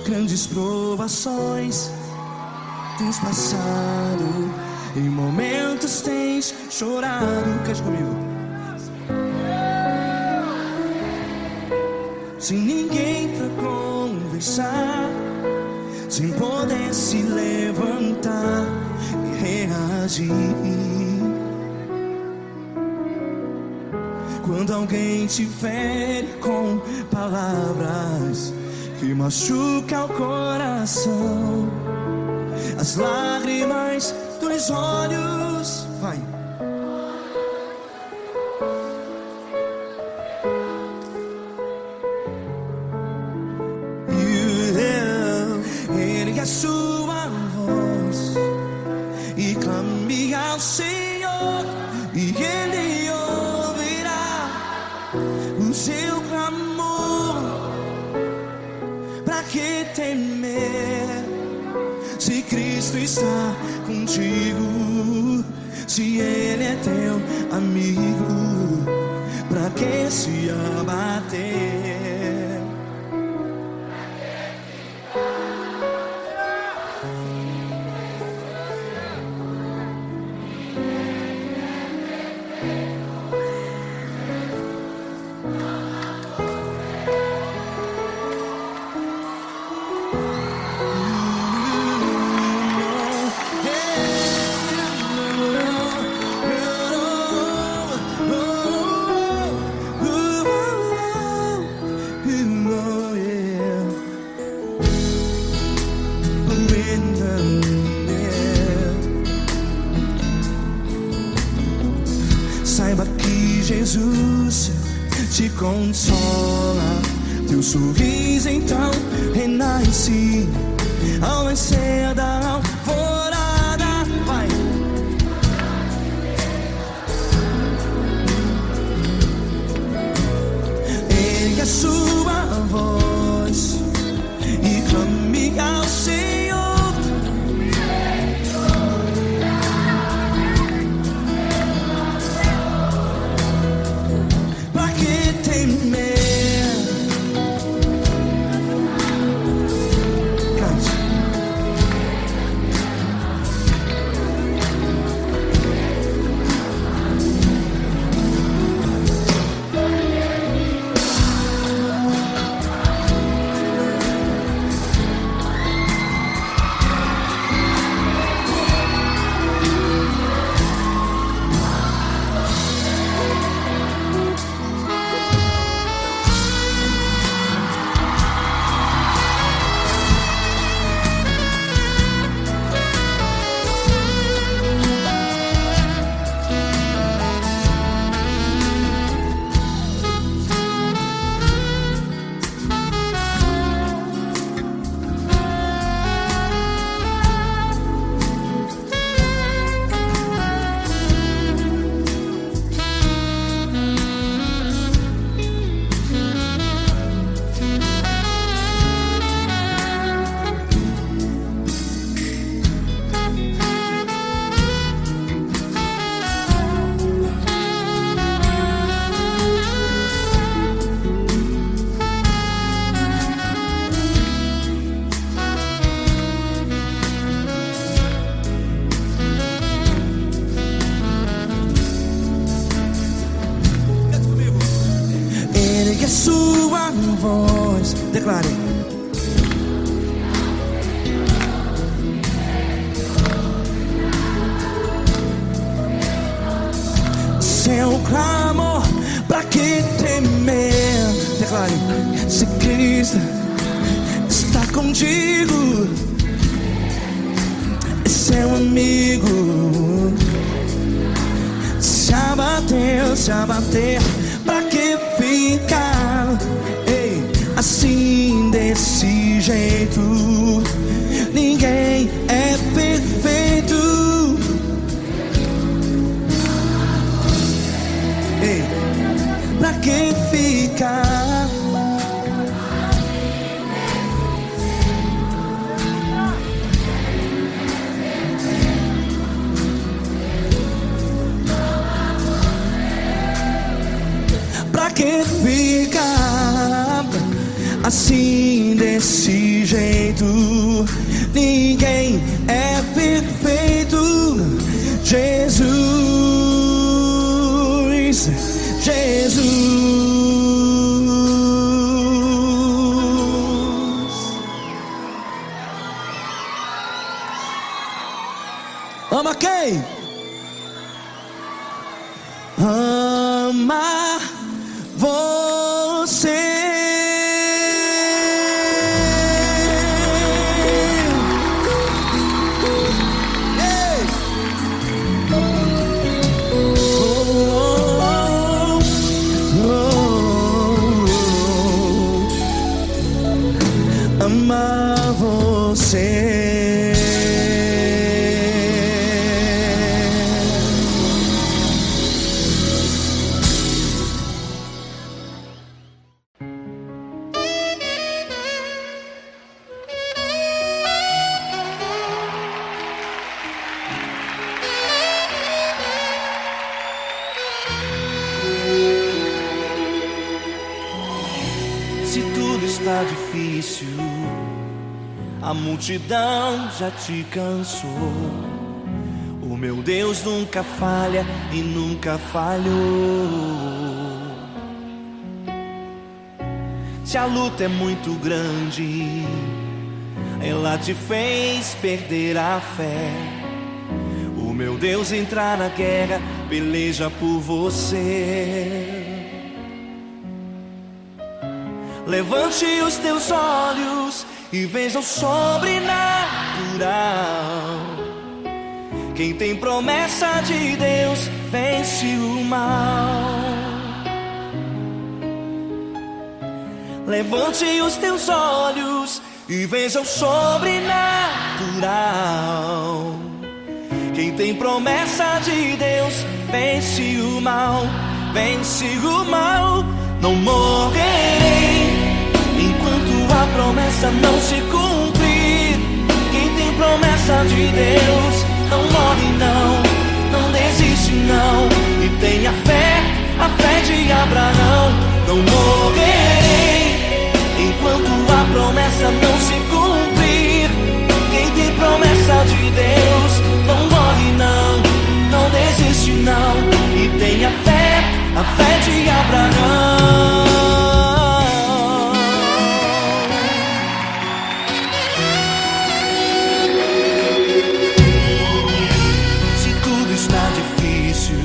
Grandes provações tens passado, em momentos tens chorado. Cante comigo. Sem ninguém pra conversar, sem poder se levantar e reagir. Quando alguém te fere com palavras que machuca o coração, as lágrimas dos olhos, vai. Ergue a sua voz e clame ao Senhor, e Ele ouvirá o seu clamor. Pra que temer, se Cristo está contigo? Se Ele é teu amigo, pra que se abater? Saiba que Jesus te consola, teu sorriso então renasce ao nascer da alvorada. Vai. Ergue a sua voz e clame ao Senhor. A sua voz, declare. Seu clamor, pra que temer? Declare. Se Cristo está contigo, é seu amigo. Se abater, pra que ficar, ei, assim desse jeito? Ninguém é perfeito. Ei, pra que ficar? Pra Pra que ficar assim desse jeito? Ninguém é perfeito. Jesus, Jesus. Ama quem? Ama você. Ei! Amar você. Se tudo está difícil, a multidão já te cansou. O meu Deus nunca falha e nunca falhou. Se a luta é muito grande, ela te fez perder a fé. O meu Deus entrar na guerra, peleja por você. Levante os teus olhos e veja o sobrenatural. Quem tem promessa de Deus vence o mal. Levante os teus olhos e veja o sobrenatural. Quem tem promessa de Deus vence o mal, vence o mal. Não morrerei enquanto a promessa não se cumprir. Quem tem promessa de Deus não morre não, não desiste não. E tenha fé, a fé de Abraão. Não morrerei enquanto a promessa não se cumprir. Quem tem promessa de Deus não morre não, não desiste não. E tenha fé, a fé de Abraão. Se tudo está difícil,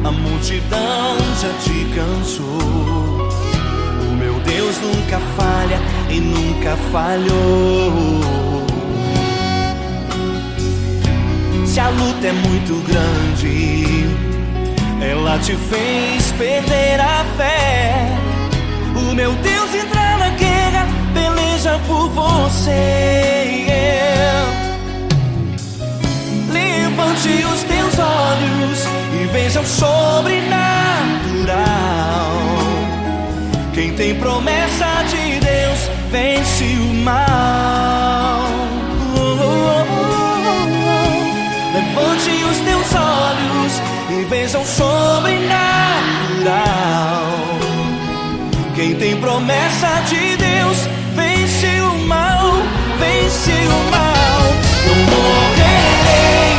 a multidão já te cansou. O meu Deus nunca falha e nunca falhou. Se a luta é muito grande, ela te fez perder a fé. O meu Deus entra na guerra, peleja por você. Levante os teus olhos e veja o sobrenatural. Quem tem promessa de Deus vence o mal. Levante os teus olhos e veja o sobrenatural. Quem tem promessa de Deus vence o mal, vence o mal. Não morrerei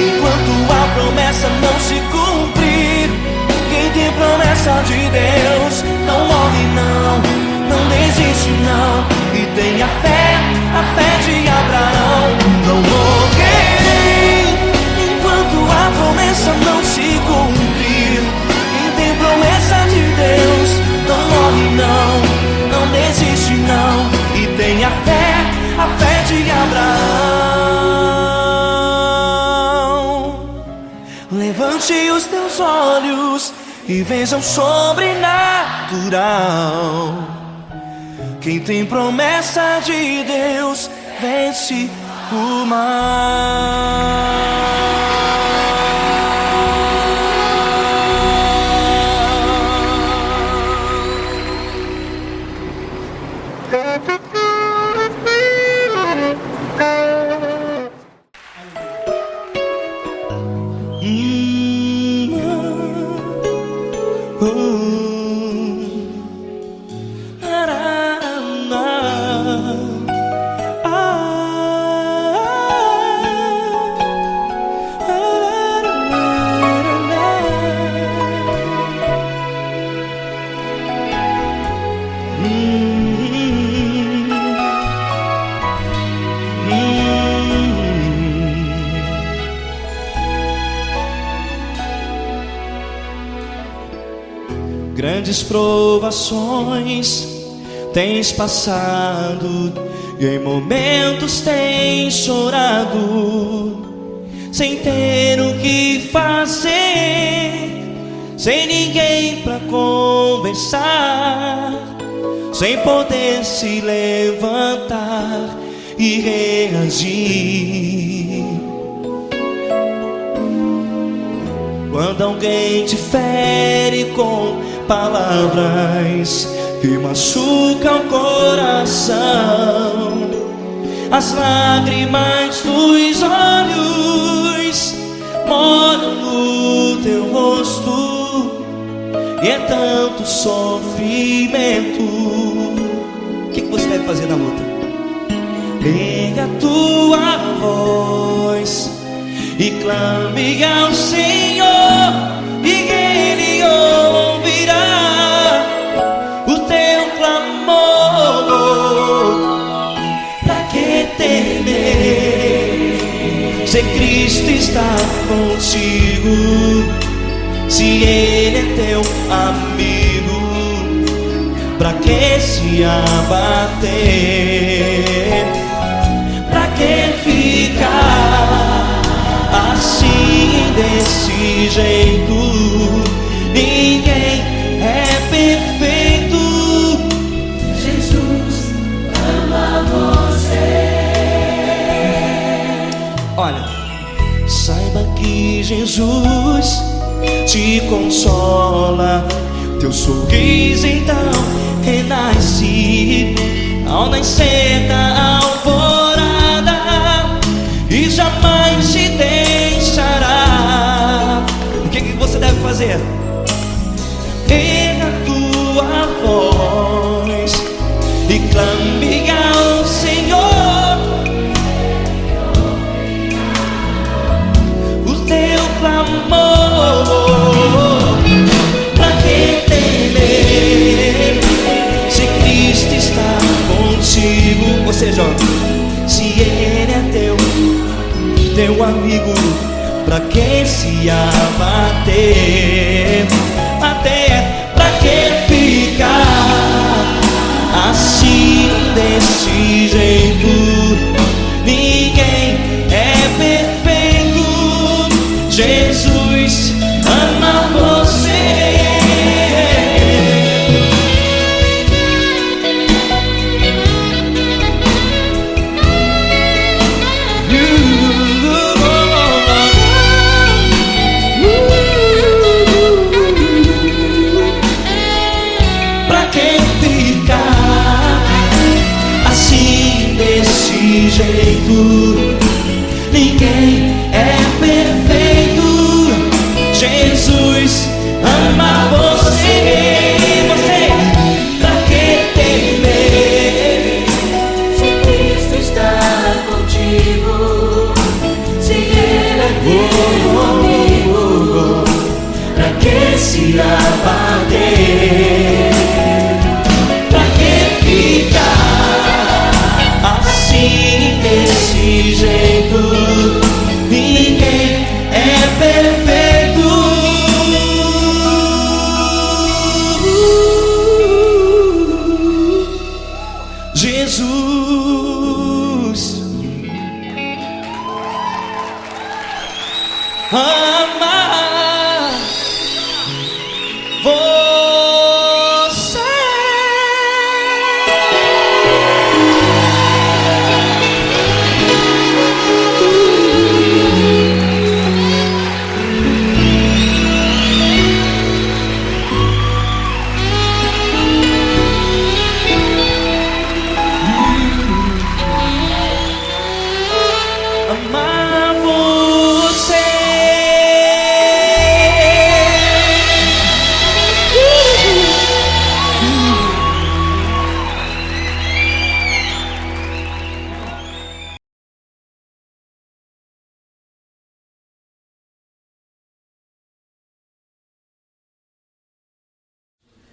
enquanto a promessa não se cumprir. Quem tem promessa de Deus não morre não, não desiste não. E tenha fé, a fé de Abraão. Não morrerei enquanto a promessa não se cumprir. Quem tem promessa de Deus não morre não, não desiste não. E tenha fé, a fé de Abraão. Levante os teus olhos e veja o sobrenatural. Quem tem promessa de Deus vence o mal. Grandes provações tens passado, e em momentos tens chorado, sem ter o que fazer, sem ninguém pra conversar, sem poder se levantar e reagir. Quando alguém te fere com palavras que machucam o coração, as lágrimas dos olhos molham no teu rosto, e é tanto sofrimento. O que você deve fazer na luta? Erga a tua voz e clame ao Senhor, e Ele ouvirá o teu clamor. Pra que temer, se Cristo está contigo, se Ele é teu amigo? Pra que se abater? Pra que ficar assim, desse jeito? Ninguém é perfeito. Jesus ama você. Olha, saiba que Jesus te consola, teu sorriso então renasce ao nascer da alvorada, e jamais te deixará. O que você deve fazer? Erga a tua voz e clame ao Senhor, o teu clamor. Pra que temer, se Cristo está contigo? Ou seja, se Ele é teu amigo, pra que se abater? Até pra que ficar assim, desse jeito? Ninguém é perfeito. Jesus ama você. Desse jeito, ninguém é perfeito. Jesus ama você. Você, pra que temer, Se Cristo está contigo, se Ele é teu amigo, pra que se abater? Pra que ficar assim,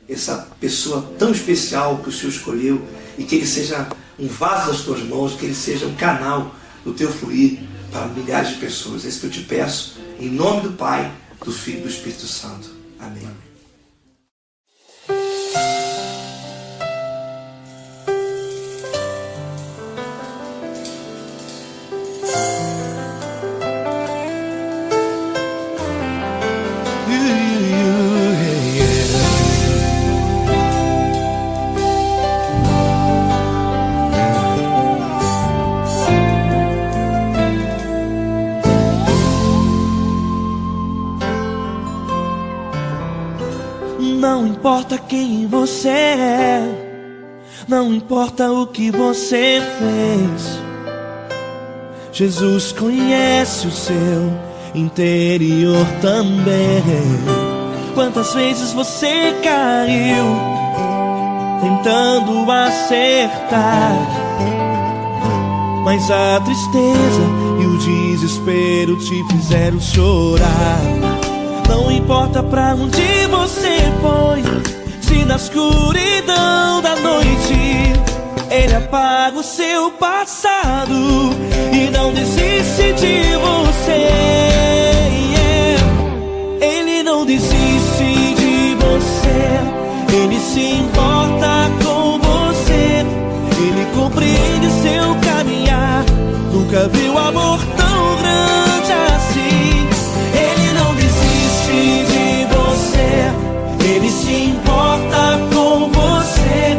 essa pessoa tão especial que o Senhor escolheu, e que ele seja um vaso das tuas mãos, que ele seja um canal do teu fluir para milhares de pessoas. É isso que eu te peço, em nome do Pai, do Filho e do Espírito Santo. Amém. Não importa quem você é, não importa o que você fez, Jesus conhece o seu interior também. Quantas vezes você caiu tentando acertar, mas a tristeza e o desespero te fizeram chorar. Não importa pra onde você foi, se na escuridão da noite Ele apaga o seu passado e não desiste de você. Ele não desiste de você, Ele se importa com você, Ele compreende seu caminhar. Nunca viu amor tão grande assim. Ele não desiste de você, Ele se importa com você,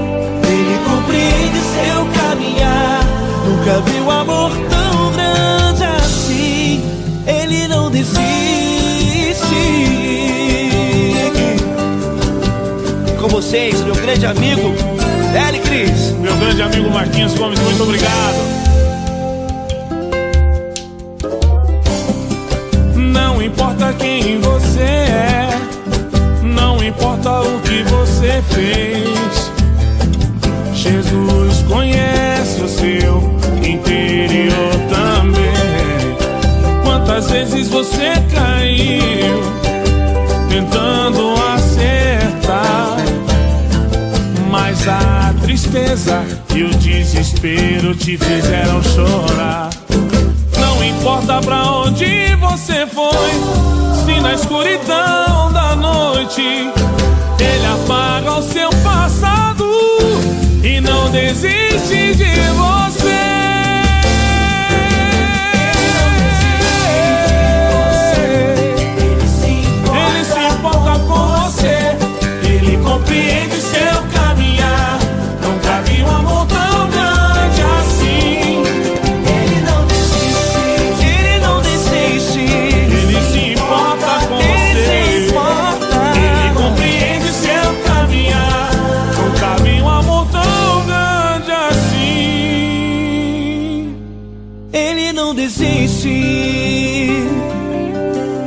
Ele compreende seu caminhar. Nunca viu amor tão grande assim. Ele não desiste. Com vocês, meu grande amigo L. Cris. Meu grande amigo Marquinhos Gomes, muito obrigado. Não importa quem você é, não importa o que você fez, Jesus conhece o seu interior também. Quantas vezes você caiu tentando acertar, mas a tristeza e o desespero te fizeram chorar. Não importa pra onde você foi, se na escuridão da noite Ele apaga o seu passado e não desiste de você. Ele se importa com você, Ele compreende seu caminhar. Nunca vi um amor tão grande assim. Ele não desiste, Ele não desiste. Ele se importa com você, Ele compreende seu caminhar. Nunca vi um amor tão grande assim. Ele não desiste,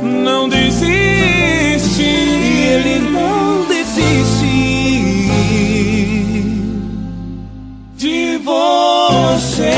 Não desiste. Ele não desiste De você.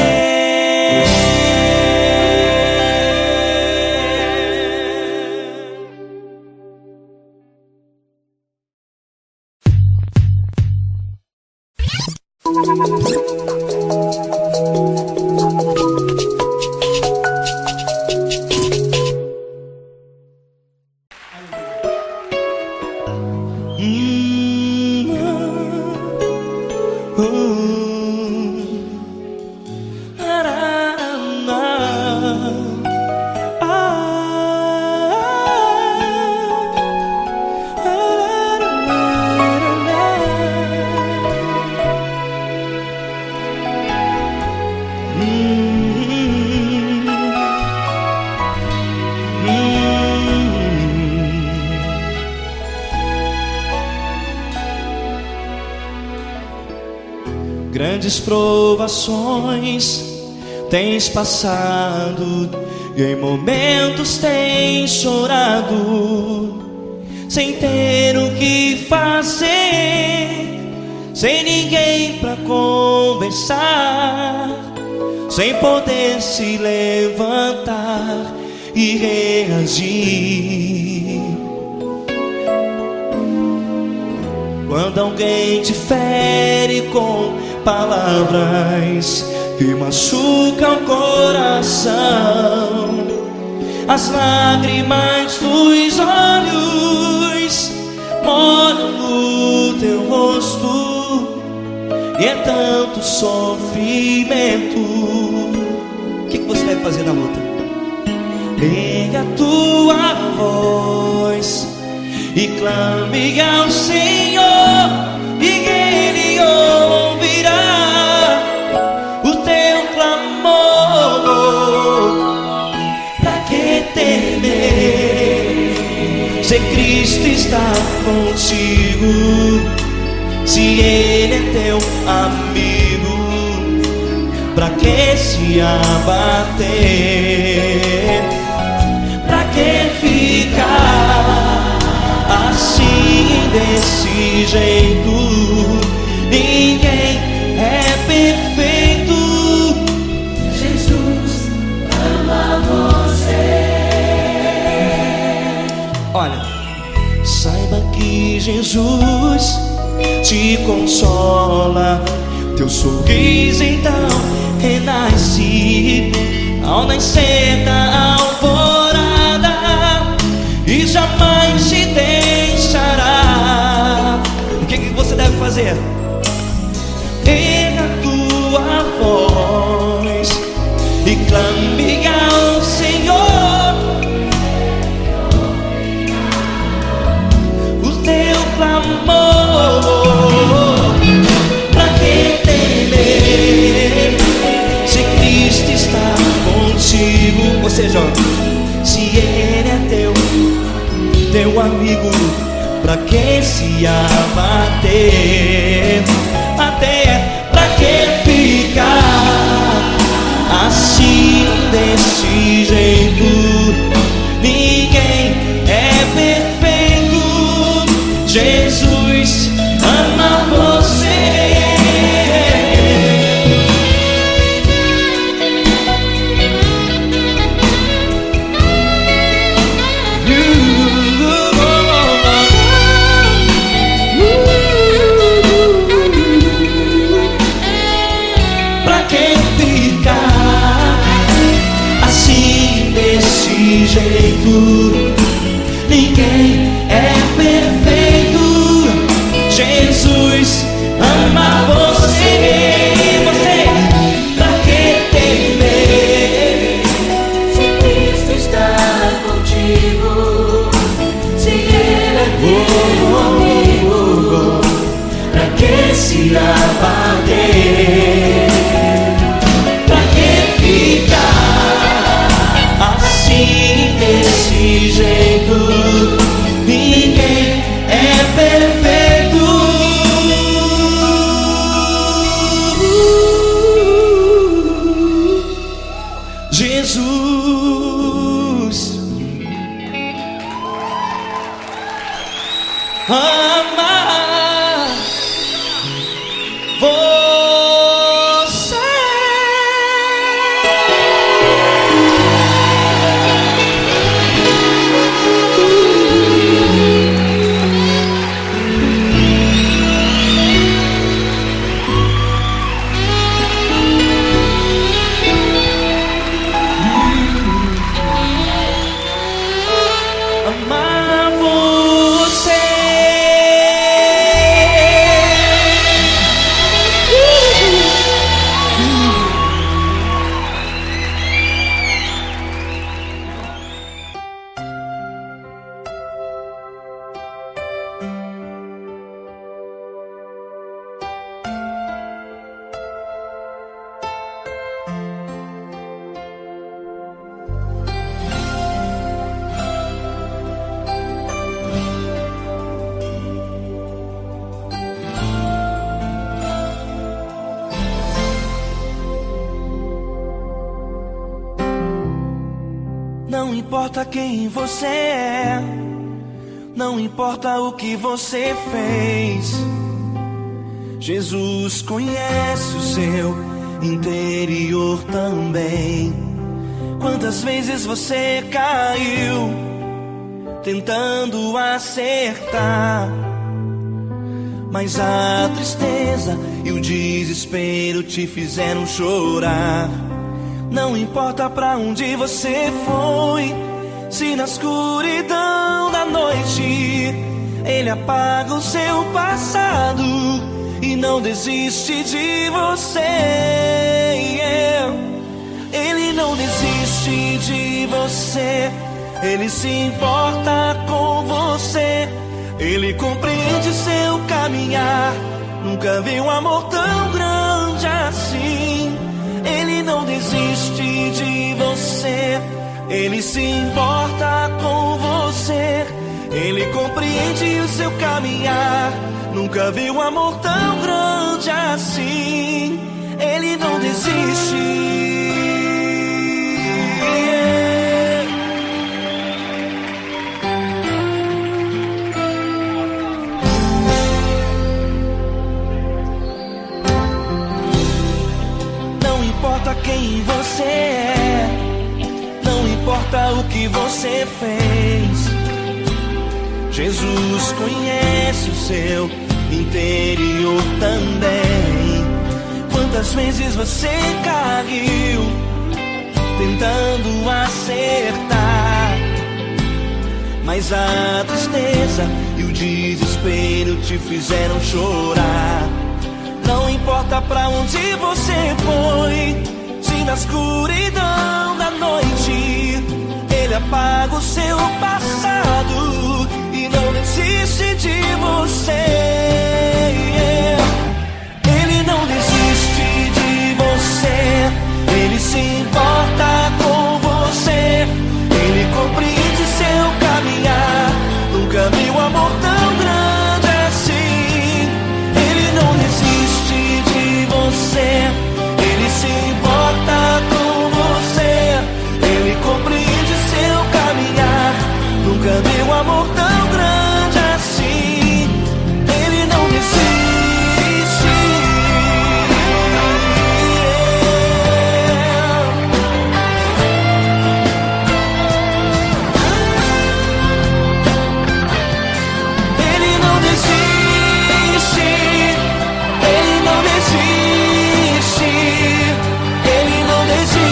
Grandes provações tens passado e em momentos tens chorado, sem ter o que fazer, sem ninguém pra conversar, sem poder se levantar e reagir. Quando alguém te fere com palavras que machucam o coração, as lágrimas dos olhos molham no teu rosto, e é tanto sofrimento. O que você deve fazer na luta? Pega a tua voz e clame ao Senhor, e Ele ouvirá o teu clamor. Pra que temer, se Cristo está contigo, se Ele é teu amigo? Pra que se abater? Pra que ficar assim, desse jeito? Ninguém é perfeito. Jesus ama você. Olha, saiba que Jesus te consola. Teu sorriso então renasce ao nascer da alvorada, e jamais te deixará. O que você deve fazer? Erga a tua voz e clame ao Senhor, o teu clamor. Pra que temer, se Cristo está contigo? Ou seja, se Ele é teu amigo, pra que se abater? Até pra que ficar assim, desse jeito? Ninguém é perfeito. Jesus ama você. Jeito, ninguém é perfeito. Jesus ama você. Pra que temer, se Cristo está contigo, se Ele é teu amigo? Pra que se abater? Pra que ficar assim, desse jeito? Ninguém é perfeito. Jesus ama você. Amar você. Não importa quem você é, não importa o que você fez, Jesus conhece o seu interior também. Quantas vezes você caiu tentando acertar, mas a tristeza e o desespero te fizeram chorar. Não importa pra onde você foi, se na escuridão da noite Ele apaga o seu passado e não desiste de você. Ele não desiste de você, Ele se importa com você. Ele compreende seu caminhar, nunca vi um amor tão grande assim. Ele não desiste de você, Ele se importa com você. Ele compreende o seu caminhar, nunca vi um amor tão grande assim. Ele não desiste. Não importa quem você é, não importa o que você fez, Jesus conhece o seu interior também. Quantas vezes você caiu tentando acertar, mas a tristeza e o desespero te fizeram chorar. Não importa pra onde você foi, se na escuridão da noite Ele apaga o seu passado e não desiste de você. Ele não desiste de você, Ele se importa com você. Ele compreende seu caminhar, nunca vi um amor tão grande assim. Ele não desiste de você, Ele se importa com você. Ele compreende seu caminhar, nunca vi um amor tão grande assim. Ele não desiste. Ele não desiste. Ele não desiste. Ele não desiste.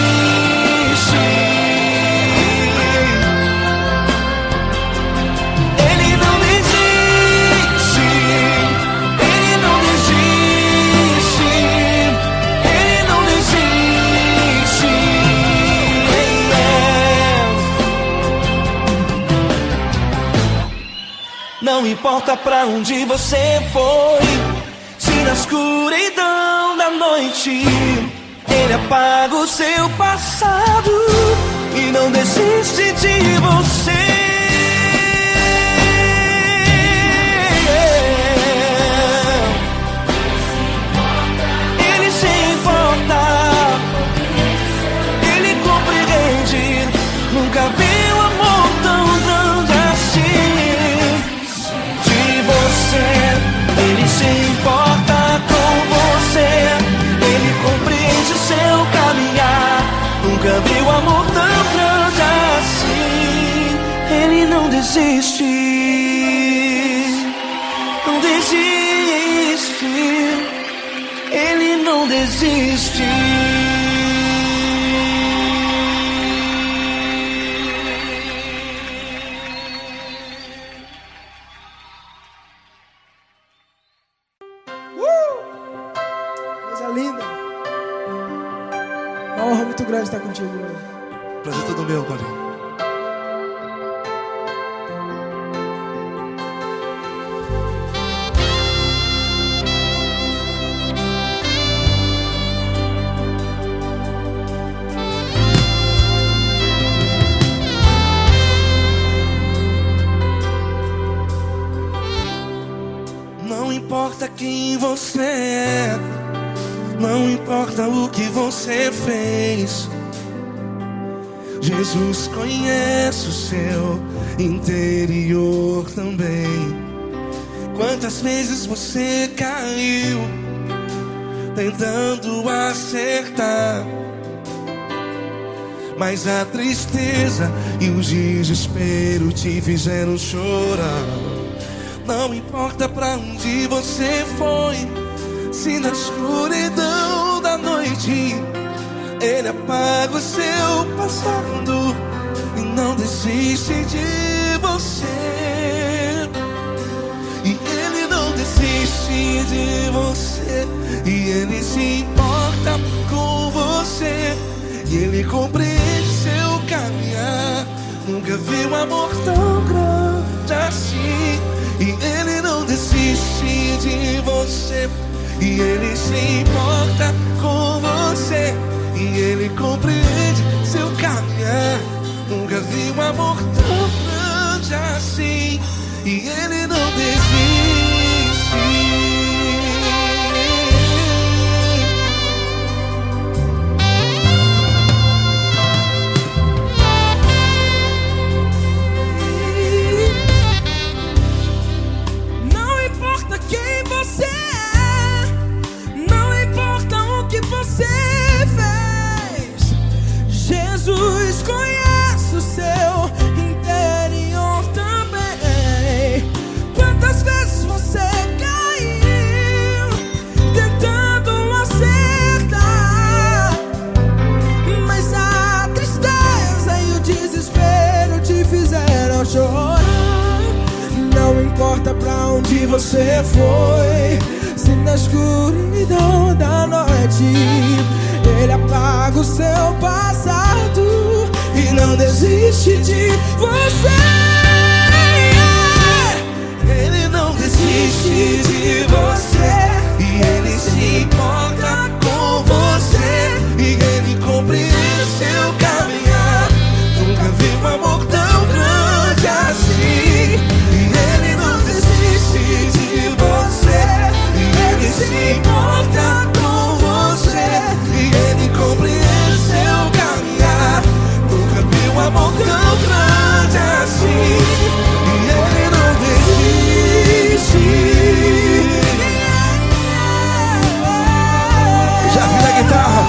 Ele não desiste. Ele não desiste. Ele não desiste. Não importa pra onde você foi, se na escuridão da noite Ele apaga o seu passado e não desiste de você. Ele se importa, Ele compreende, nunca vi um amor tão grande assim. De você, Ele se importa com você. Ele compreende o seu caminhar, nunca vi um amor tão grande assim. Ele não desiste, não desiste. Ele não desiste. Coisa linda. Uma honra muito grande estar contigo hoje. Prazer todo meu, Paulinho. Não importa quem você é, não importa o que você fez, Jesus conhece o seu interior também. Quantas vezes você caiu tentando acertar, mas a tristeza e o desespero te fizeram chorar. Não importa pra onde você foi, se na escuridão da noite Ele apaga o seu passado e não desiste de você. E Ele não desiste de você, e Ele se importa com você, e Ele compreende seu caminhar. Nunca vi um amor tão grande assim. E Ele não desiste de você, e Ele se importa com você, e Ele compreende seu caminhar. Nunca vi um amor tão grande assim. E Ele não desiste. Não importa quem você é, não importa o que você fez, Jesus conhece o seu interior também. Quantas vezes você caiu tentando acertar, mas a tristeza e o desespero te fizeram chorar. Não importa pra onde você foi, se na escuridão da noite Ele apaga o seu passado e não desiste de você. Ele não desiste de você, e Ele se importa com você, e Ele compreende seu caminhar. Nunca vi um amor tão grande assim. E Ele não desiste de você, e Ele se importa com você, e Ele compreende seu caminhar. Nunca vi um amor tão grande assim. E Ele não desiste. Já vi na guitarra.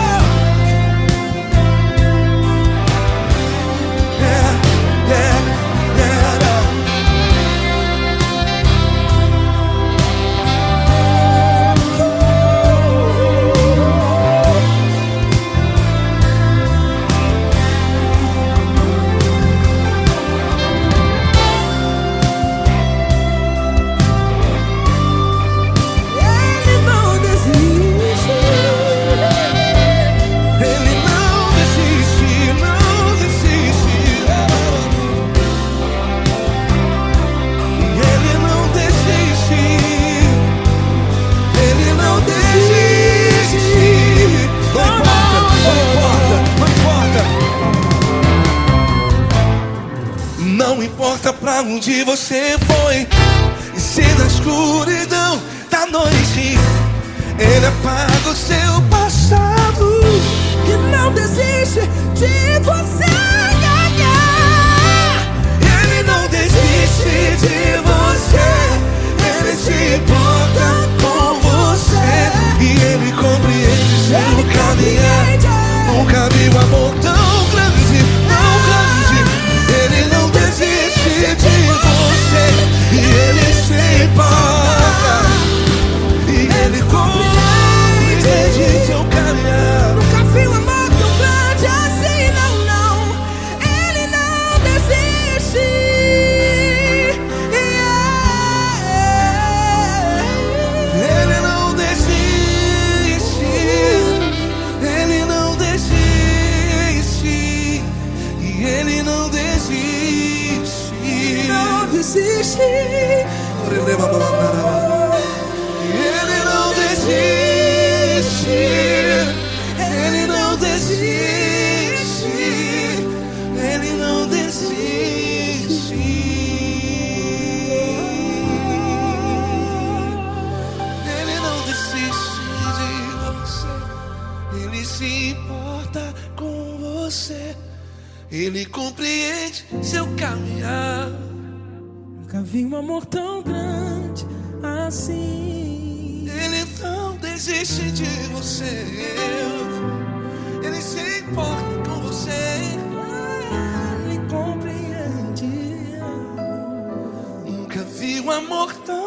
Não importa pra onde você foi, e se na escuridão da noite Ele apaga o seu passado E não desiste de você. Ele não desiste de você, Ele se importa com você, e Ele compreende seu caminhar. Nunca vi um amor tão grande, tão grande. Ele não desiste de você, e Ele se importa, e Ele compreende seu caminhar. Nunca vi um amor tão grande assim, não, não. Ele não desiste. Ele não desiste. Ele não desiste. E Ele não desiste. Não desiste. Ele não desiste. Ele não desiste. Ele não desiste. Ele não desiste de você. Ele se importa com você. Ele compreende seu caminhar. Nunca vi um amor tão grande assim. Ele não desiste de você. Ele se importa com você. Ele compreende. Nunca vi um amor tão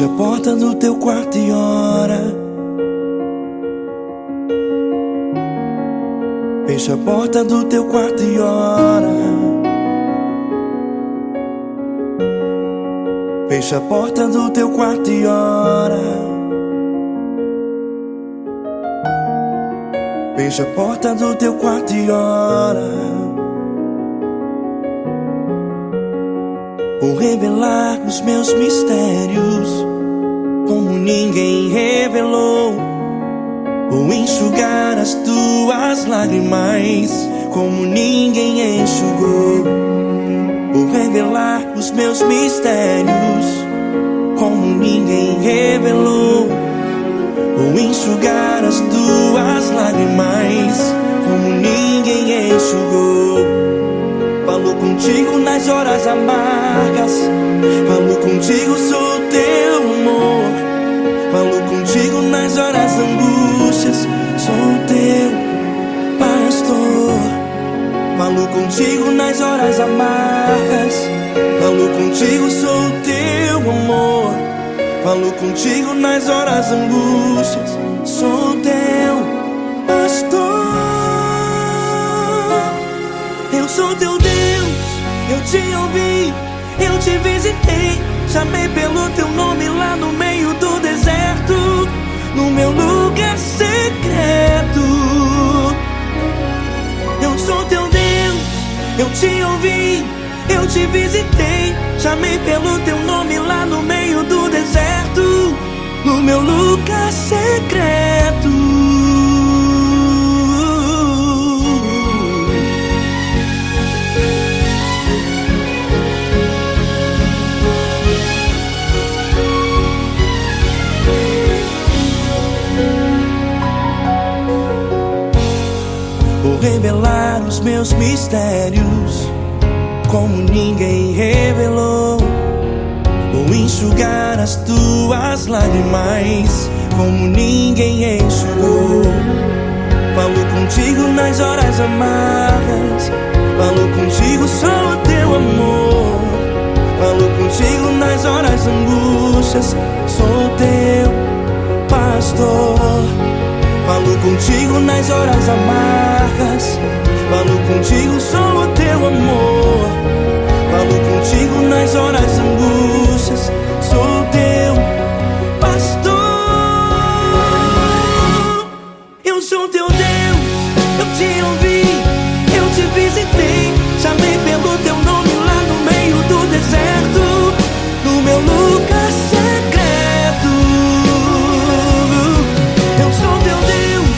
Fecha a porta do teu quarto e ora. Fecha a porta do teu quarto e ora. Fecha a porta do teu quarto e ora. Fecha a porta do teu quarto e ora. Vou revelar os meus mistérios como ninguém revelou. Vou enxugar as tuas lágrimas como ninguém enxugou. Vou revelar os meus mistérios como ninguém revelou. Vou enxugar as tuas lágrimas como ninguém enxugou. Falo contigo nas horas amargas, falo contigo, sou teu amor. Falo contigo nas horas angústias, sou teu pastor. Falo contigo nas horas amargas, falo contigo, sou teu amor. Falo contigo nas horas angústias, sou teu pastor. Eu sou teu Deus, eu te ouvi, eu te visitei. Chamei pelo teu nome lá no meio do deserto, no meu lugar secreto. Eu sou teu Deus, eu te ouvi, eu te visitei. Chamei pelo teu nome lá no meio do deserto, no meu lugar secreto. Vou revelar os meus mistérios como ninguém revelou. Vou enxugar as tuas lágrimas como ninguém enxugou. Falo contigo nas horas amargas, falo contigo, sou teu amor. Falo contigo nas horas angústias, sou teu pastor. Falo contigo nas horas amargas, falo contigo, sou teu amor. Falo contigo nas horas angústias, sou teu pastor. Eu sou teu Deus, eu te ouvi, eu te visitei. Chamei pelo teu nome lá no meio do deserto, no meu lugar secreto. Eu sou teu Deus,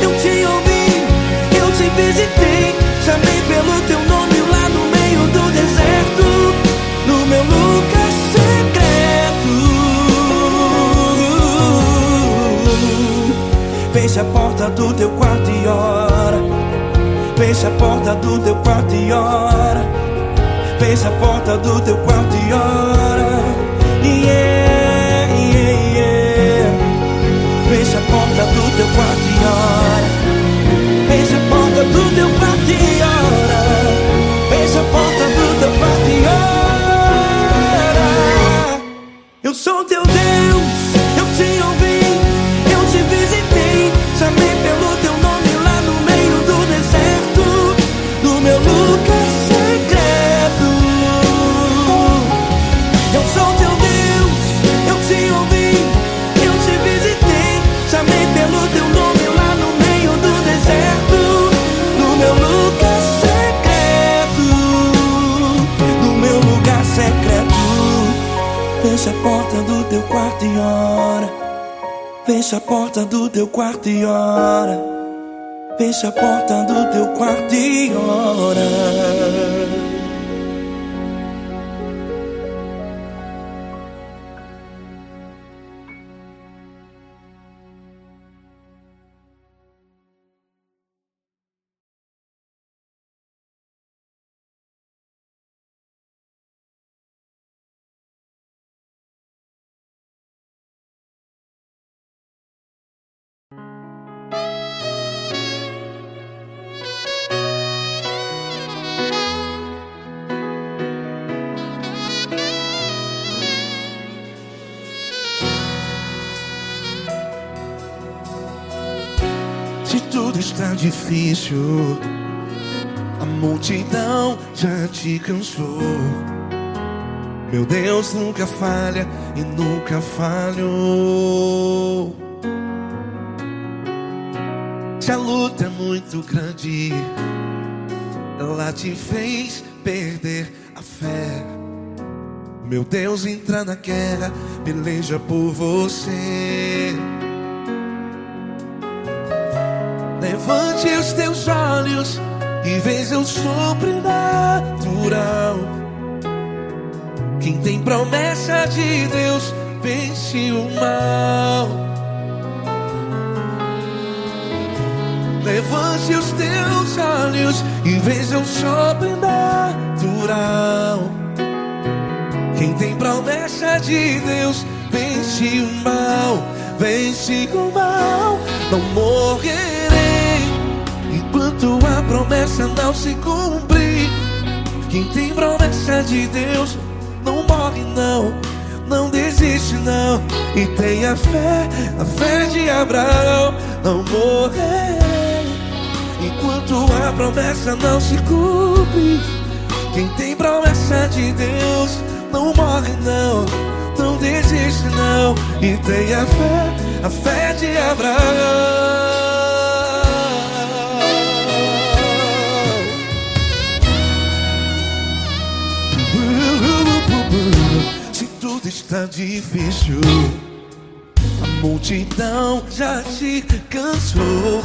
eu te ouvi, eu te visitei. Chamei pelo teu nome lá no meio do deserto, no meu lugar secreto. Fecha a porta do teu quarto e ora. Fecha a porta do teu quarto e ora. Fecha a porta do teu quarto e ora. Yeah, yeah, yeah. Fecha a porta do teu quarto e ora. Fecha a porta do teu quarto e ora. Fecha a porta do teu quarto e ora. Eu sou teu Deus, eu te ouvi, eu te visitei. Chamei pelo teu nome lá no meio do deserto, no meu lugar secreto. Eu sou teu Deus, eu te ouvi, eu te visitei. Chamei pelo teu nome lá no meio do deserto, no meu lugar secreto, no meu lugar secreto. Fecha a porta do teu quarto e ora. Fecha a porta do teu quarto e ora. Fecha a porta do teu quarto e ora. tudo está difícil, a multidão já te cansou. Meu Deus nunca falha e nunca falhou. Se a luta é muito grande, ela te fez perder a fé. Meu Deus entra na guerra, peleja por você. Levante os teus olhos e veja o sobrenatural. Quem tem promessa de Deus vence o mal. Levante os teus olhos e veja o sobrenatural. Quem tem promessa de Deus vence o mal, vence o mal. Não morrerei enquanto a promessa não se cumprir. Quem tem promessa de Deus não morre não, não desiste não. E tenha fé, a fé de Abraão. Não morrerei enquanto a promessa não se cumpre. Quem tem promessa de Deus não morre não, não desiste não. E tenha fé, a fé de Abraão. Se tudo está difícil, a multidão já te cansou.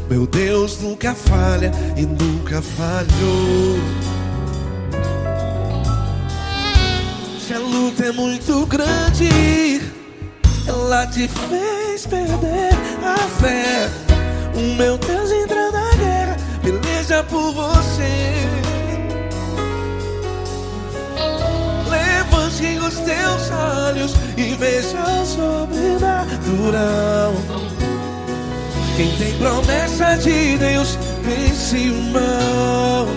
Meu Deus nunca falha e nunca falhou. Se a luta é muito grande, ela te fez perder a fé. O meu Deus entra na guerra, peleja por você. Levante os teus olhos e veja o sobrenatural. Quem tem promessa de Deus vence o mal.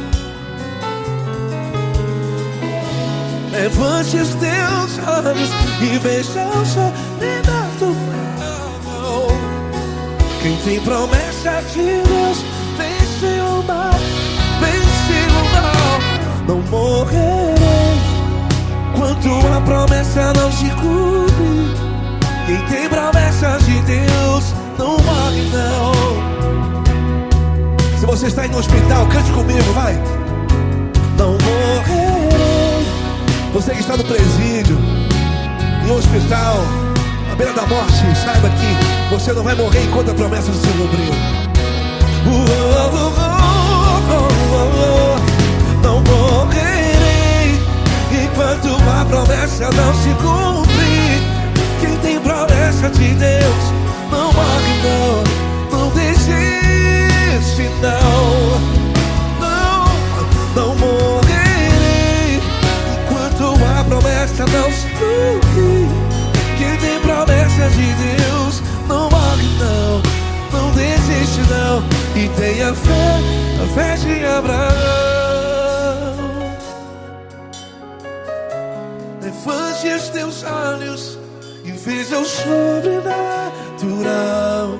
Levante os teus olhos e veja o sobrenatural. Quem tem promessa de Deus vence o mal, vence o mal. Não morrerei enquanto a promessa não se cumpre. Quem tem promessa de Deus não morre não. Se você está aí no hospital, cante comigo, vai. Não morrerei. Você que está no presídio, no hospital, à beira da morte, saiba que você não vai morrer enquanto a promessa não se cumpriu. Não morrerei enquanto a promessa não se cumprir. Quem tem promessa de Deus não morre não, não desiste não. Não morrerei enquanto a promessa não se cumprir. Quem tem promessa de Deus não morre não, não desiste não. E tenha fé, a fé de Abraão. Levante os teus olhos e veja o sobrenatural.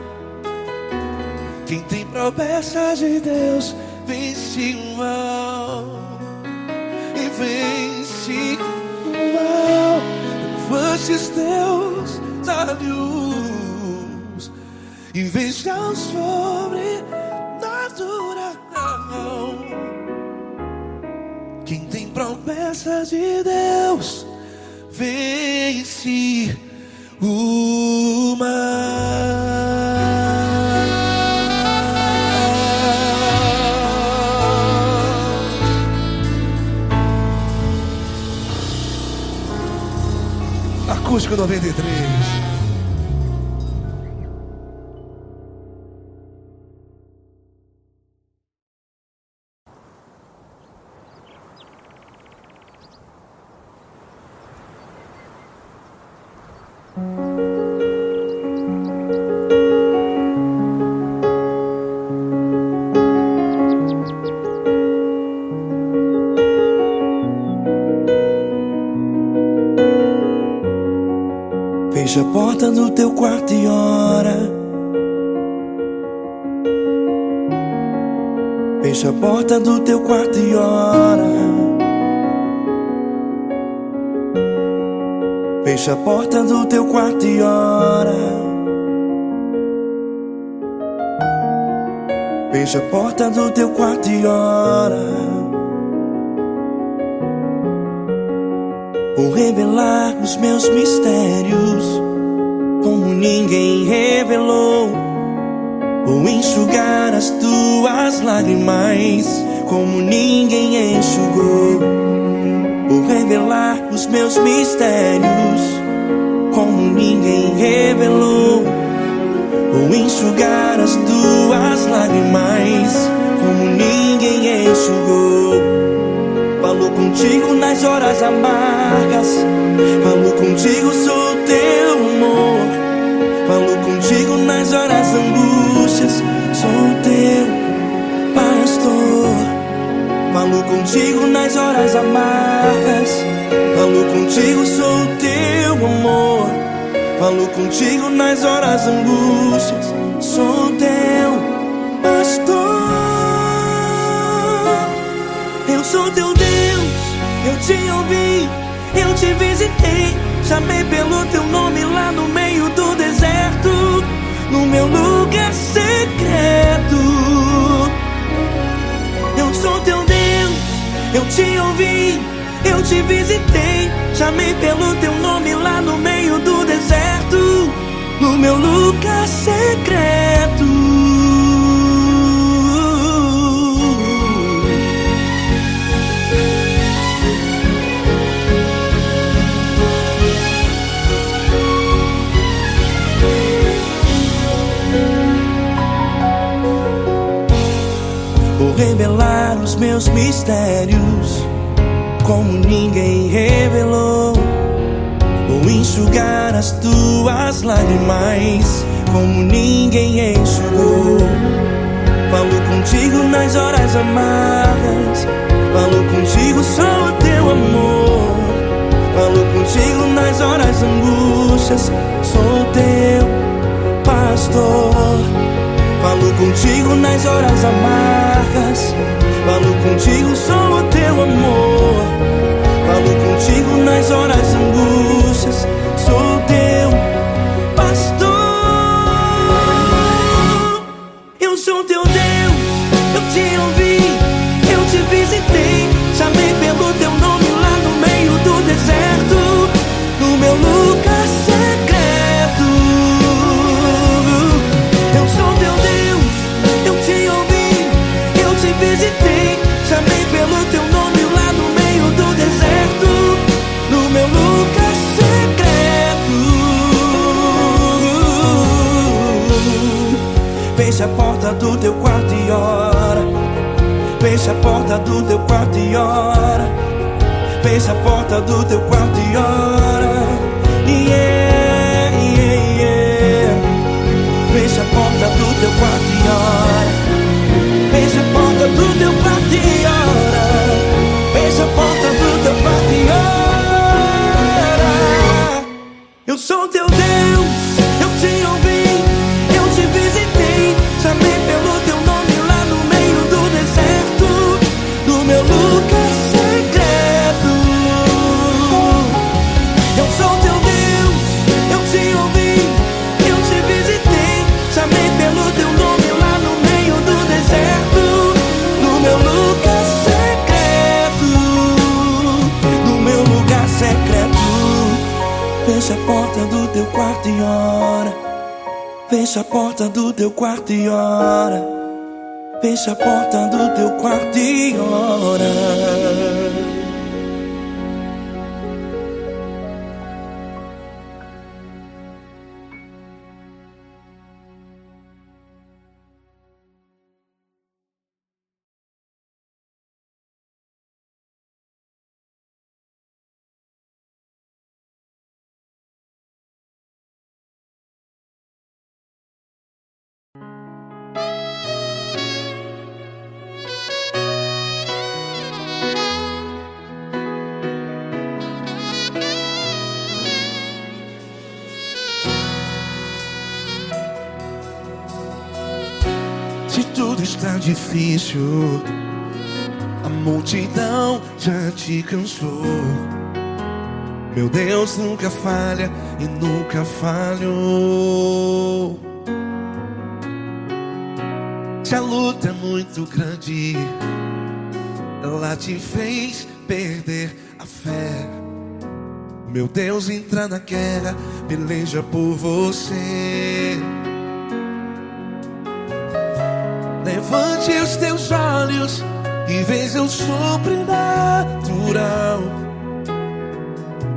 Quem tem promessa de Deus vence o mal, e vence o mal. Levante os teus olhos e veja o sobrenatural. Quem tem promessa de Deus vence o mal. Acústico 93. Fecha a porta do teu quarto e ora. Fecha a porta do teu quarto e ora. Fecha a porta do teu quarto e ora. Fecha a porta do teu quarto e ora. Vou revelar os meus mistérios como ninguém revelou. Vou enxugar as tuas lágrimas como ninguém enxugou. Vou revelar os meus mistérios como ninguém revelou. Vou enxugar as tuas lágrimas como ninguém enxugou. Falo contigo nas horas amargas, falo contigo, sou teu amor. Falo contigo nas horas angústias, sou teu pastor. Falo contigo nas horas amargas, falo contigo, sou teu amor. Falo contigo nas horas angústias, sou teu pastor. Eu sou teu Deus, eu te ouvi, eu te visitei. Chamei pelo teu nome lá no meio do deserto, no meu lugar secreto. Eu sou teu Deus, eu te ouvi, eu te visitei. Chamei pelo teu nome lá no meio do deserto, no meu lugar secreto. Vou revelar os meus mistérios como ninguém revelou. Vou enxugar as tuas lágrimas como ninguém enxugou. Falo contigo nas horas amargas, falo contigo, sou teu amor. Falo contigo nas horas angústias, sou teu pastor. Falo contigo nas horas amargas, falo contigo, sou teu amor. Falo contigo nas horas angústias, sou teu pastor. Eu sou teu Deus, eu te ouvi, eu te visitei. Chamei pelo teu nome lá no meio do deserto, no meu lugar secreto. Eu sou teu Deus, eu te ouvi, eu te visitei. Chamei pelo teu nome lá no meio do deserto, no meu lugar secreto. Fecha a porta do teu quarto e ora. Fecha a porta do teu quarto e ora. Fecha a porta do teu quarto e ora. Yeah, yeah, yeah. Fecha a porta do teu quarto e ora. Fecha a porta do teu quarto e ora. Fecha a porta do teu quarto e ora. Eu sou teu Deus, eu te ouvi, eu te visitei. Chamei pelo teu nome lá no meio do deserto, no meu lugar secreto. Eu sou teu Deus, eu te ouvi, eu te visitei. Chamei pelo teu nome lá no meio do deserto, no meu lugar secreto, no meu lugar secreto. Fecha a porta do teu quarto e ora. Fecha a porta do teu quarto e ora. Fecha a porta do teu quarto e ora. tudo está difícil, a multidão já te cansou. Meu Deus nunca falha e nunca falhou. Se a luta é muito grande, ela te fez perder a fé. Meu Deus entra na guerra, peleja por você. Levante os teus olhos e veja o sobrenatural.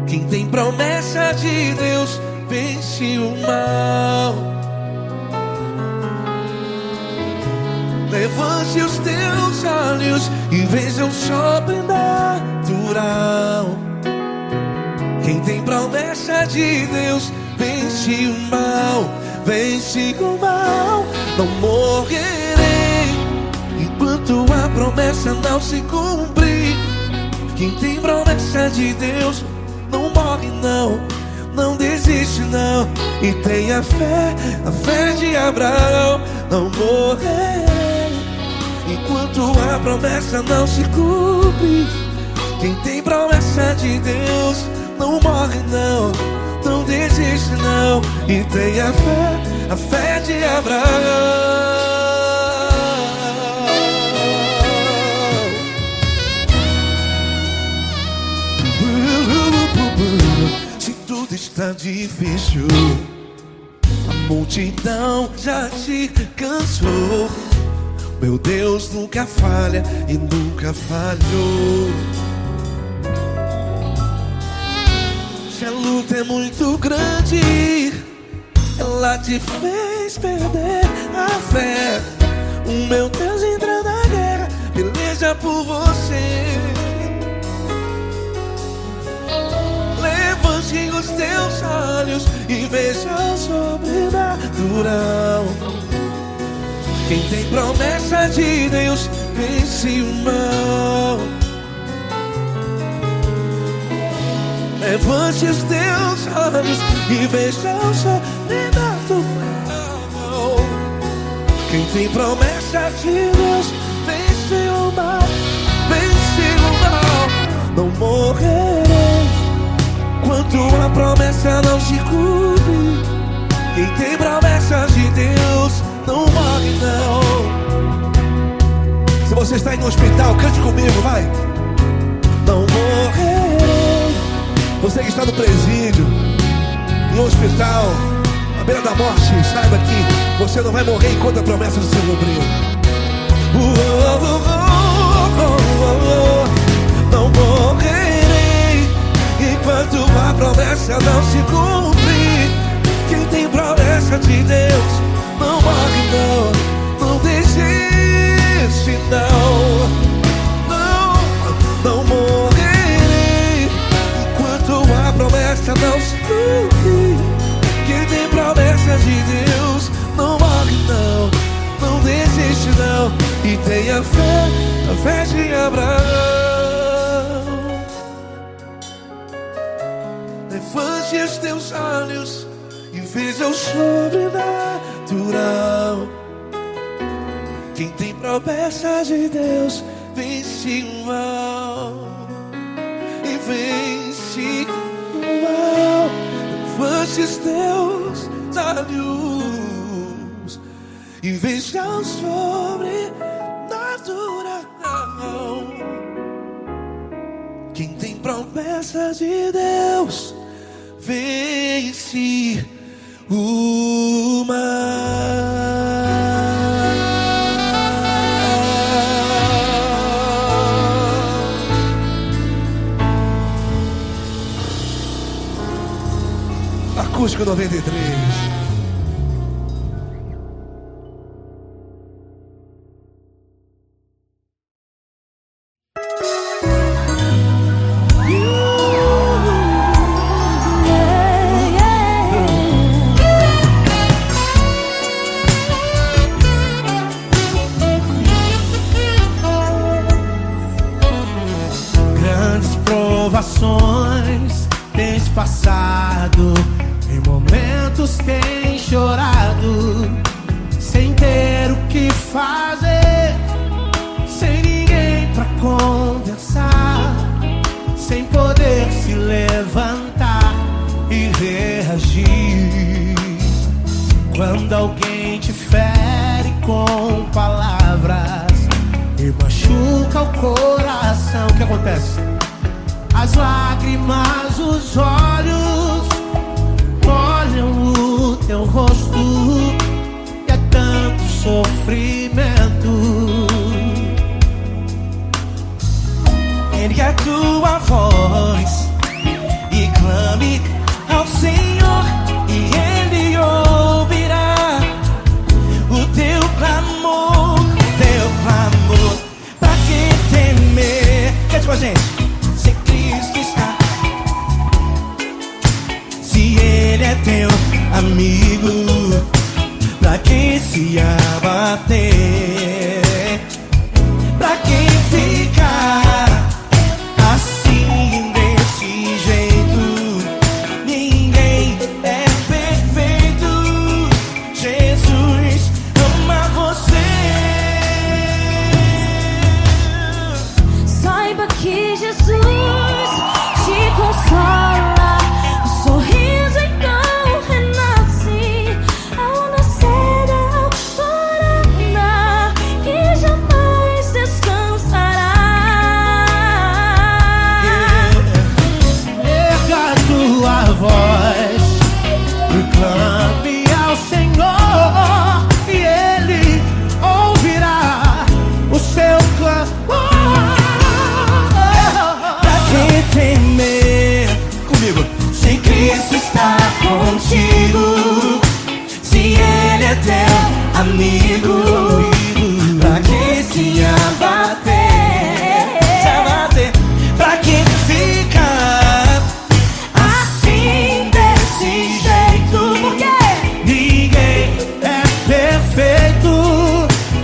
Quem tem promessa de Deus vence o mal. Levante os teus olhos e veja o sobrenatural. Quem tem promessa de Deus vence o mal. Vence o mal. Não morrerei enquanto a promessa não se cumprir. Quem tem promessa de Deus não morre não, não desiste não. E tenha fé, a fé de Abraão. Não morrerei enquanto a promessa não se cumpre. Quem tem promessa de Deus não morre não, não desiste não. E tenha fé, a fé de Abraão. Se tudo está difícil, a multidão já te cansou. Meu Deus nunca falha e nunca falhou. Se a luta é muito grande, ela te fez perder a fé. O meu Deus entra na guerra, peleja por você. Levante os teus olhos e veja o sobrenatural. Quem tem promessa de Deus vence o mal. Levante os teus olhos e veja o sobrenatural. Quem tem promessa de Deus vence o mal. Vence o mal. Não morrerei enquanto a promessa não se cumpre. Quem tem promessa de Deus não morre não. Se você está em um hospital, cante comigo, vai. Não morrerei. Você que está no presídio, em um hospital, à beira da morte, saiba que você não vai morrer enquanto a promessa não se cumprir. Não morrerei enquanto a promessa não se cumprir. Quem tem promessa de Deus não morre não, não desiste não. Não morrerei enquanto a promessa não se cumprir. Quem tem promessa de Deus não morre não, não desiste não. E tenha fé, a fé de Abraão. Levante os teus olhos e veja o sobrenatural. Quem tem promessa de Deus vence o mal. E vence o mal. Levante os teus olhos e veja o sobrenatural. Quem tem promessa de Deus vence o mal. Acústico 93. Provações tens passado, em momentos tens chorado, sem ter o que fazer. Quando alguém te fere com palavras e machuca o coração, o que acontece? As lágrimas, os olhos olham o teu rosto e é tanto sofrimento. Ergue a tua voz e clame ao Senhor, e Ele ouvirá o teu clamor, Pra que temer? Cante com a gente. Se Cristo está, se Ele é teu amigo, pra que se abater? Pra que ficar assim desse jeito? Ninguém é perfeito. Jesus ama você. Saiba que Jesus te consola. O sorriso então renasce ao nascer da alvorada e jamais descansará. Erga a tua voz e clame ao Senhor, e Ele ouvirá o seu clamor. Pra que temer? Comigo. Se Cristo está contigo, se Ele é teu amigo, pra que se abater? Pra que ficar assim desse jeito? Por quê? Ninguém é perfeito.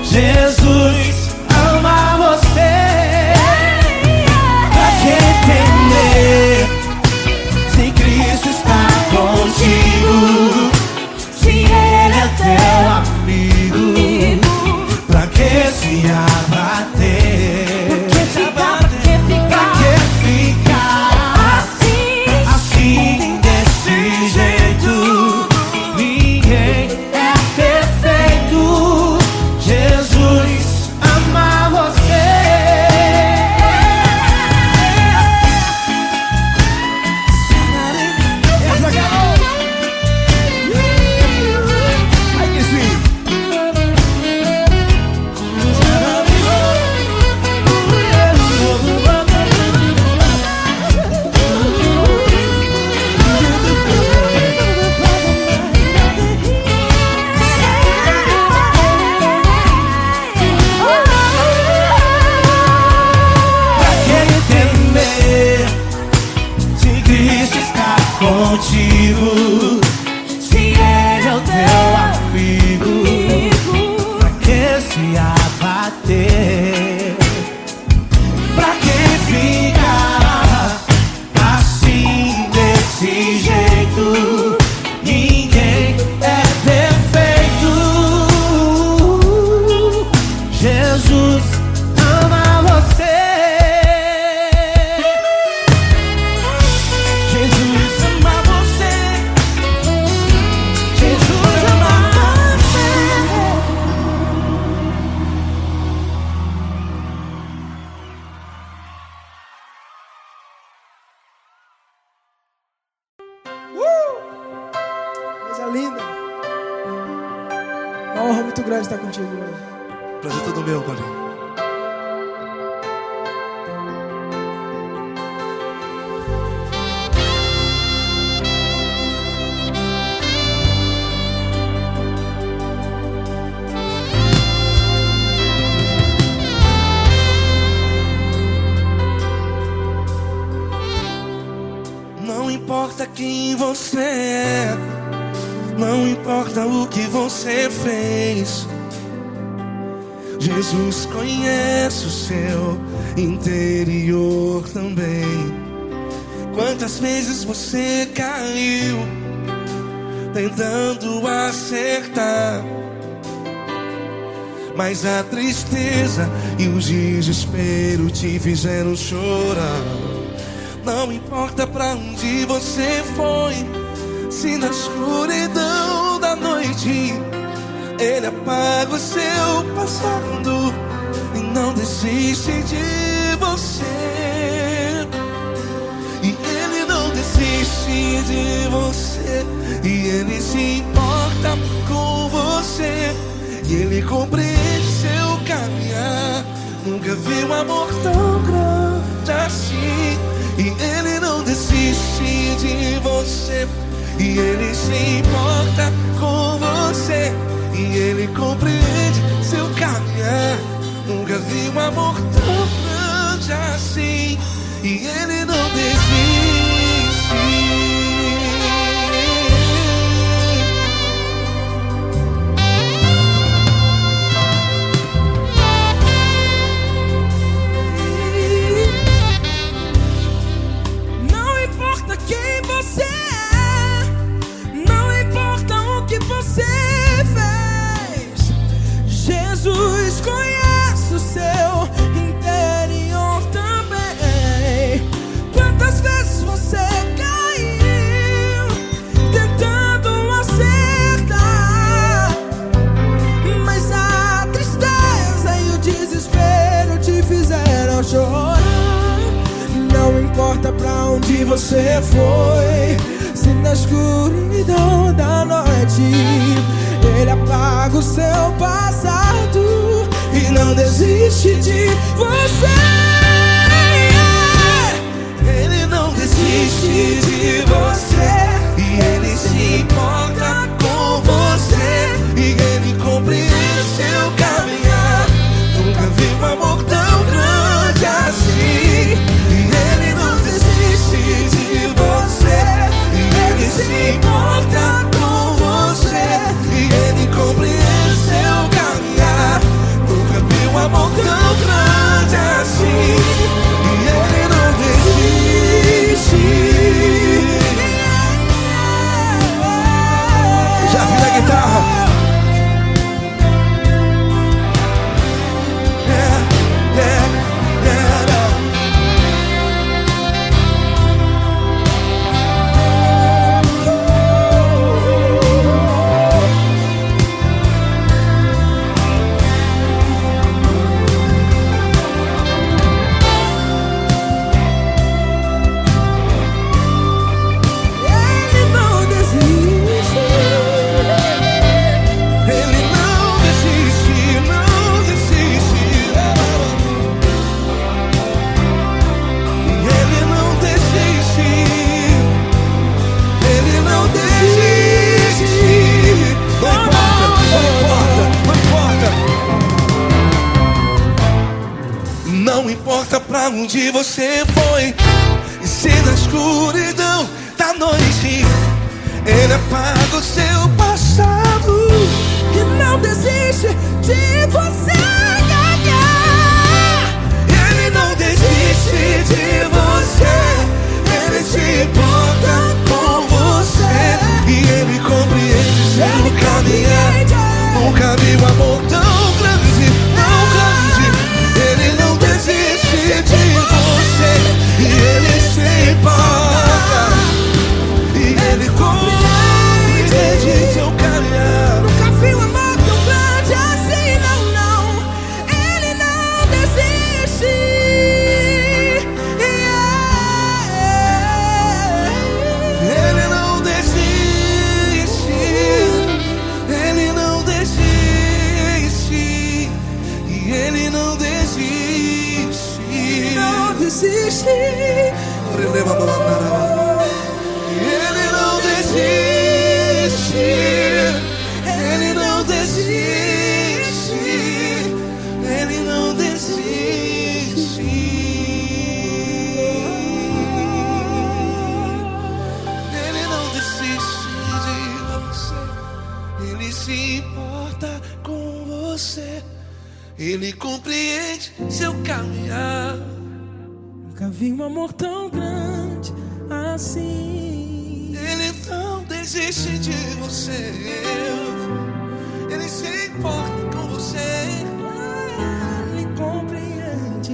Jesus ama você. Pra que temer? Se Cristo está contigo, se Ele é teu Amigo, pra que se abater? Pra que ficar assim desse jeito? Ninguém é perfeito. Jesus ama você. Ai, que sim. Pra que temer? Se Cristo está contigo, se Ele é o teu amigo, pra que se abater? Pra que ficar assim desse jeito? Ninguém é perfeito. Jesus ama você. Jesus ama você. Jesus ama você. Coisa linda. Uma honra muito grande estar contigo hoje. Prazer todo meu, Paulinho. Não importa quem você é, não importa o que você fez, Jesus conhece o seu interior também. Quantas vezes você caiu tentando acertar, mas a tristeza e o desespero te fizeram chorar. Não importa pra onde você foi, se na escuridão da noite Ele apaga o seu passado e não desiste de você. E Ele não desiste de você. E Ele se importa com você. E Ele compreende seu caminhar. Nunca vi um amor tão grande assim. E Ele não desiste de você. E Ele se importa com você. E Ele compreende seu caminhar. Nunca vi um amor tão grande assim. E Ele não desiste. Não importa quem você é, não importa o que você fez, Jesus conhece o seu interior também. Quantas vezes você caiu tentando acertar, mas a tristeza e o desespero te fizeram chorar. Não importa pra onde você foi, se na escuridão da noite Ele apaga o seu passado e não desiste de você. Ele não desiste de você. E Ele se importa com você. E Ele compreende seu caminhar. Nunca vi um amor tão grande assim. E Ele não desiste de você. E Ele se importa com você. E Ele compreende seu caminhar. Nunca vi um amor tão grande assim. E Ele não desiste. Já vi a guitarra. Não importa pra onde você foi, e se na escuridão da noite Ele apaga o seu passado E não desiste de você. Ele não desiste de você. Ele se importa com você. E Ele compreende seu caminhar. Nunca vi um amor tão grande, tão grande. Ele não desiste de você. E Ele se importa. E Ele compreende seu caminhar. Nunca vi um amor tão grande assim, não, não. Ele não desiste. Ele não desiste. Ele não desiste. E Ele não desiste. Não desiste. Ele não desiste. Ele não desiste. Ele não desiste. Ele não desiste de você. Ele se importa com você. Ele compreende seu caminhar. Nunca vi um amor tão grande assim. Ele não desiste de você. Ele se importa com você. Ele compreende.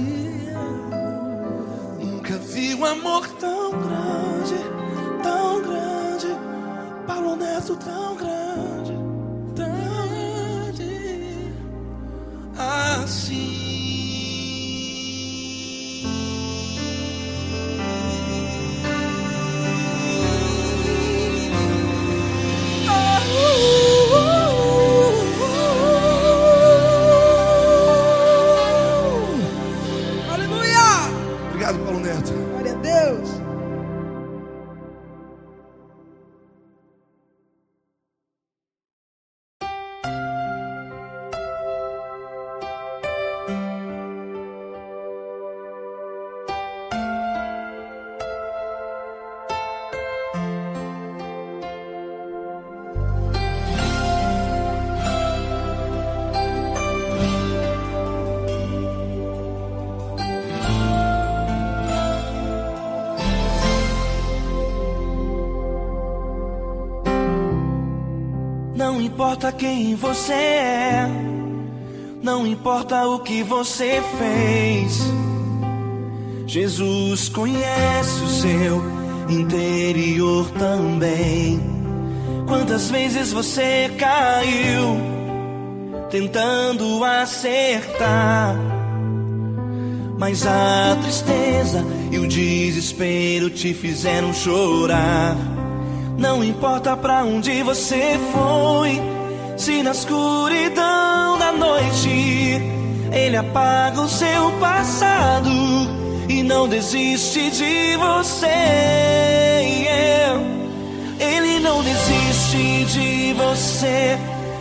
Nunca vi um amor tão grande, tão grande. Paulo Neto tão grande, tão assim. Aleluia! Obrigado, Paulo Neto. Glória a Deus. Não importa quem você é, não importa o que você fez, Jesus conhece o seu interior também. Quantas vezes você caiu tentando acertar, mas a tristeza e o desespero te fizeram chorar. Não importa pra onde você foi, se na escuridão da noite Ele apaga o seu passado e não desiste de você. Ele não desiste de você,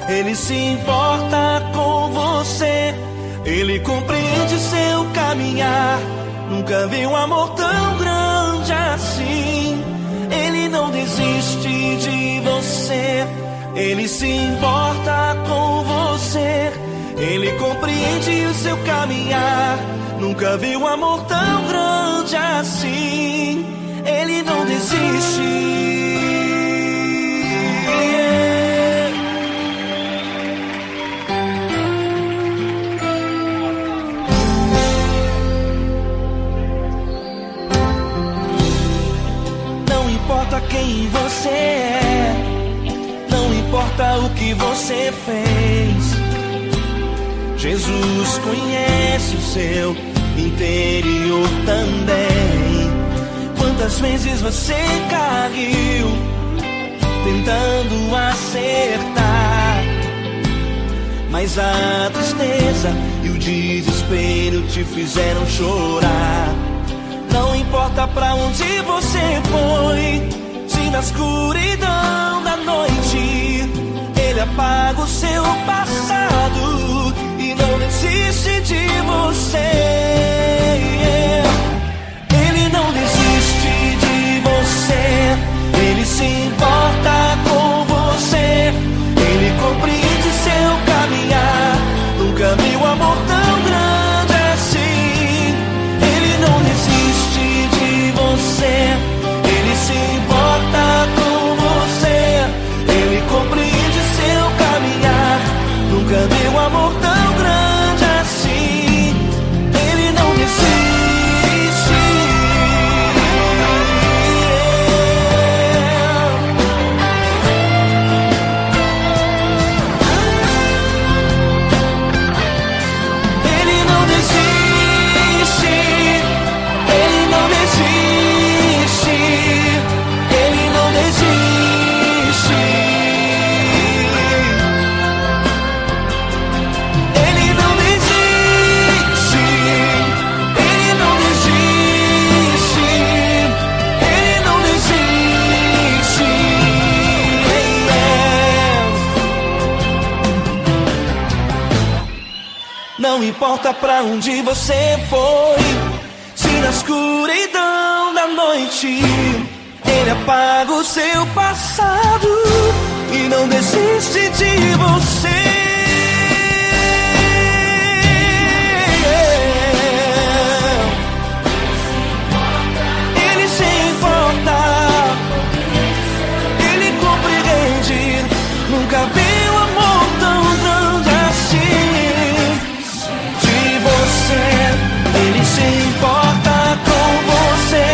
Ele se importa com você, Ele compreende seu caminhar. Nunca vi um amor tão grande assim. Ele não desiste de você, Ele se importa com você, Ele compreende o seu caminhar. Nunca vi um amor tão grande assim. Ele não desiste. Não importa quem você é, não importa o que você fez, Jesus conhece o seu interior também. Quantas vezes você caiu tentando acertar, mas a tristeza e o desespero te fizeram chorar. Não importa pra onde você foi, se na escuridão da noite Ele apaga o seu passado e não desiste de você. Ele não desiste de você, Ele se importa com você, Ele compreende seu caminhar. Nunca vi um amor tão grande assim. Ele não desiste de você, Ele se importa com você, Ele compreende seu caminhar. Nunca vi um amor tão grande assim. Ele não desiste. Ele não desiste. Ele não desiste. Ele não desiste. Ele não desiste. Ele não desiste. Ele não desiste. Não importa pra onde você foi, se na escuridão da noite Ele apaga o seu passado e não desiste de você. Ele se importa, Ele compreende. Nunca vi um amor tão grande assim. De você, Ele se importa com você,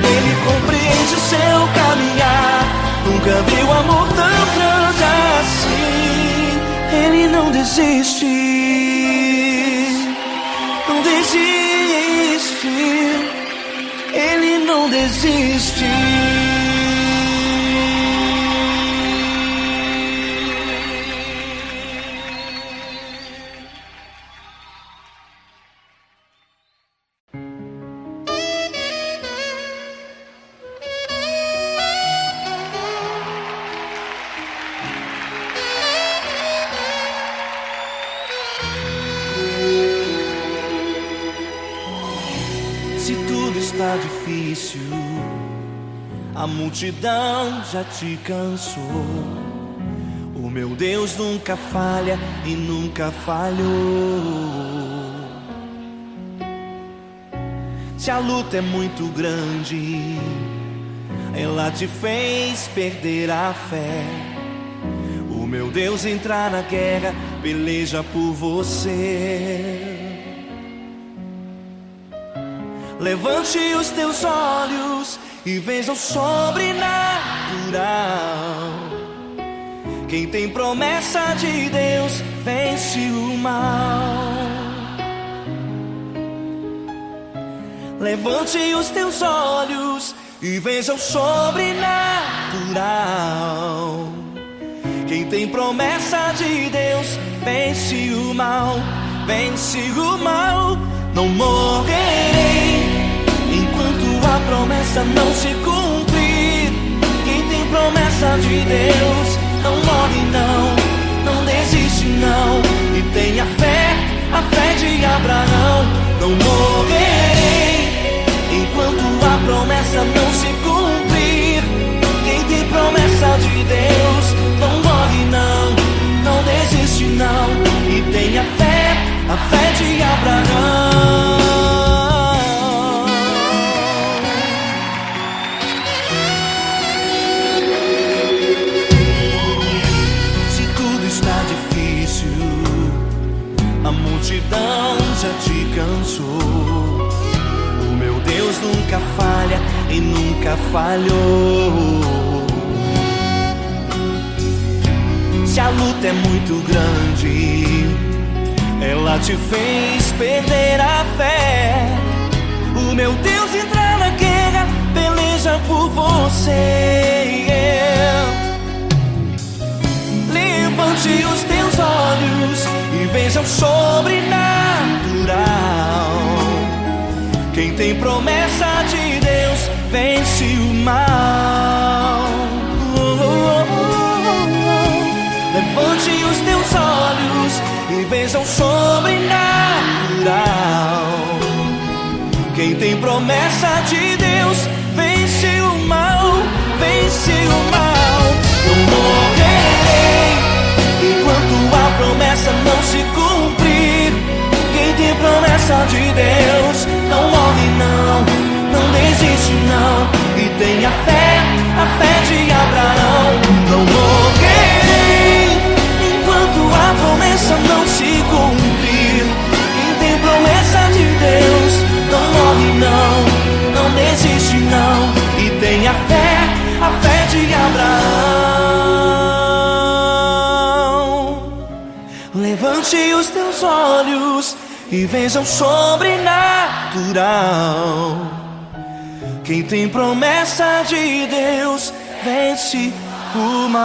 Ele compreende o seu caminhar. Nunca vi um amor tão grande assim. Ele não desiste. não desiste, Ele não desiste. Se tudo está difícil, a multidão já te cansou. O meu Deus nunca falha e nunca falhou. Se a luta é muito grande, ela te fez perder a fé. O meu Deus entra na guerra, peleja por você. Levante os teus olhos e veja o sobrenatural. Quem tem promessa de Deus vence o mal. Levante os teus olhos e veja o sobrenatural. Quem tem promessa de Deus vence o mal, vence o mal. Não morrerei enquanto a promessa não se cumprir. Quem tem promessa de Deus não morre não, não desiste não. E tenha fé, a fé de Abraão. Não morrerei enquanto a promessa não se cumprir. Quem tem promessa de Deus não morre não, não desiste não. E tenha fé, a fé de Abraão. Se tudo está difícil, a multidão já te cansou. O meu Deus nunca falha e nunca falhou. Se a luta é muito grande, ela te fez perder a fé. O meu Deus entra na guerra, peleja por você. Levante os teus olhos e veja o sobrenatural. Quem tem promessa de Deus vence o mal. Levante os teus olhos e veja o sobrenatural. Quem tem promessa de Deus vence o mal, vence o mal. Não morrerei enquanto a promessa não se cumprir. Quem tem promessa de Deus não morre não, não desiste não. E tenha fé, a fé de Abraão. Não morrerei enquanto a promessa não se cumprir. Quem tem promessa de Deus não morre não, não desiste não. E tenha fé, a fé de Abraão. Levante os teus olhos e veja o sobrenatural. Quem tem promessa de Deus vence o mal.